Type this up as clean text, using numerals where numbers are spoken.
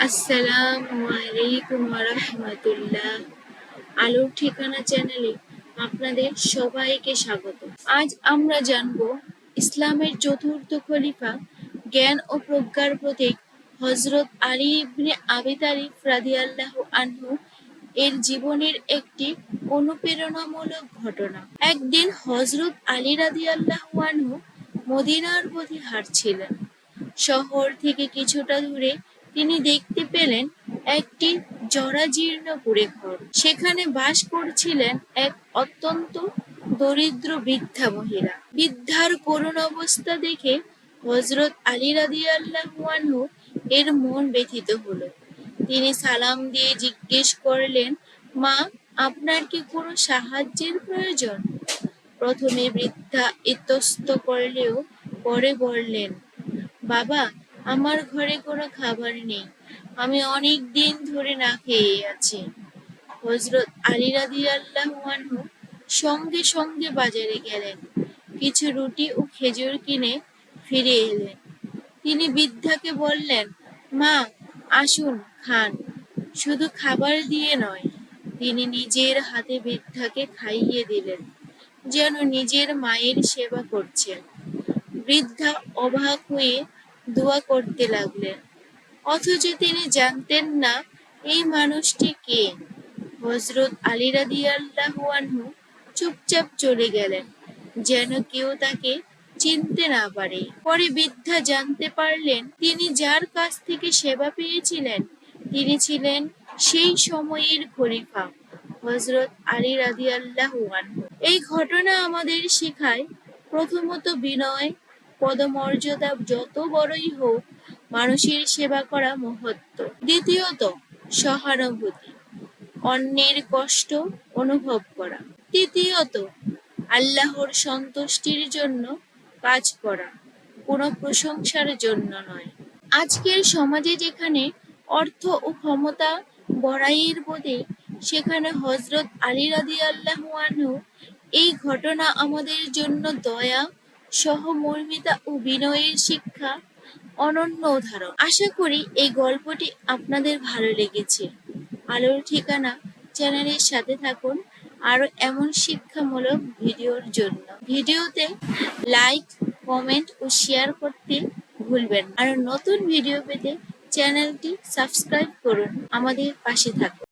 আসসালামু আলাইকুম ওয়া রাহমাতুল্লাহ। আলোর ঠিকানা চ্যানেলে আপনাদের সবাইকে স্বাগত। আজ আমরা জানব ইসলামের চতুর্থ খলিফা, জ্ঞান ও প্রজ্ঞার প্রতীক হযরত আলী ইবনে আবি তালিব রাদিয়াল্লাহু আনহু এর জীবনের একটি অনুপ্রেরণামূলক ঘটনা। একদিন হযরত আলী রাদিয়াল্লাহু আনহু মদিনার পথে হাঁটছিলেন। শহর থেকে কিছুটা দূরে তিনি দেখতে পেলেন একটি জরাজীর্ণ কুঁড়েঘর। সেখানে বাস করছিলেন এক অত্যন্ত দরিদ্র বৃদ্ধা মহিলা। বৃদ্ধার করুণ অবস্থা দেখে হযরত আলী রাদিয়াল্লাহু আনহু এর মন ব্যথিত হলো। তিনি সালাম দিয়ে জিজ্ঞেস করলেন, মা, আপনার কি কোনো সাহায্যের প্রয়োজন? প্রথমে বৃদ্ধা ইতস্তত করলেও পরে বললেন, বাবা, আমার ঘরে কোনো খাবার নেই। আমি অনেক দিন ধরে না খেয়ে আছি। হযরত আলী রাদিয়াল্লাহু আনহু সঙ্গে সঙ্গে বাজারে গেলেন। কিছু রুটি ও খেজুর কিনে ফিরে এলেন। তিনি বৃদ্ধাকে বললেন, মা, আসুন, খান। শুধু খাবার দিয়ে নয়, তিনি নিজের হাতে বৃদ্ধাকে খাইয়ে দিলেন, যেন নিজের মায়ের সেবা করছেন। বৃদ্ধা অবাক হয়ে দোয়া করতে লাগলেন, অথচ তিনি জানতেন না এই মানুষটি কে। হযরত আলী রাদিয়াল্লাহু আনহু চুপচাপ চলে গেলেন, যেন কেউ তাকে চিনতে না পারে। পরে বৃদ্ধা জানতে পারলেন, তিনি যার কাছ থেকে সেবা পেয়েছিলেন তিনি ছিলেন সেই সময়ের খলিফা হযরত আলী রাদিয়াল্লাহু আনহু। এই ঘটনা আমাদের শেখায়, প্রথমত বিনয়, পদমর্যাদা যত বড়ই হোক, মানুষের সেবা করা মহত্ব। দ্বিতীয়ত সহানুভূতি, অন্যের কষ্ট অনুভব করা। তৃতীয়ত আল্লাহর সন্তুষ্টির জন্য কাজ করা, কোনো প্রশংসার জন্য নয়। আজকের সমাজে যেখানে অর্থ ও ক্ষমতা বড়াইয়ের প্রতীক, সেখানে হযরত আলী রাদিয়াল্লাহু আনহু এই ঘটনা আমাদের জন্য দয়া, সহমর্মিতা ও বিনয়ের শিক্ষা অনন্য উদাহরণ। আশা করি এই গল্পটি আপনাদের ভালো লেগেছে। আলোর ঠিকানা চ্যানেলের সাথে থাকুন আরো এমন শিক্ষামূলক ভিডিওর জন্য। ভিডিওতে লাইক, কমেন্ট ও শেয়ার করতে ভুলবেন না। আরো নতুন ভিডিও পেতে চ্যানেলটি সাবস্ক্রাইব করুন, আমাদের পাশে থাকুন।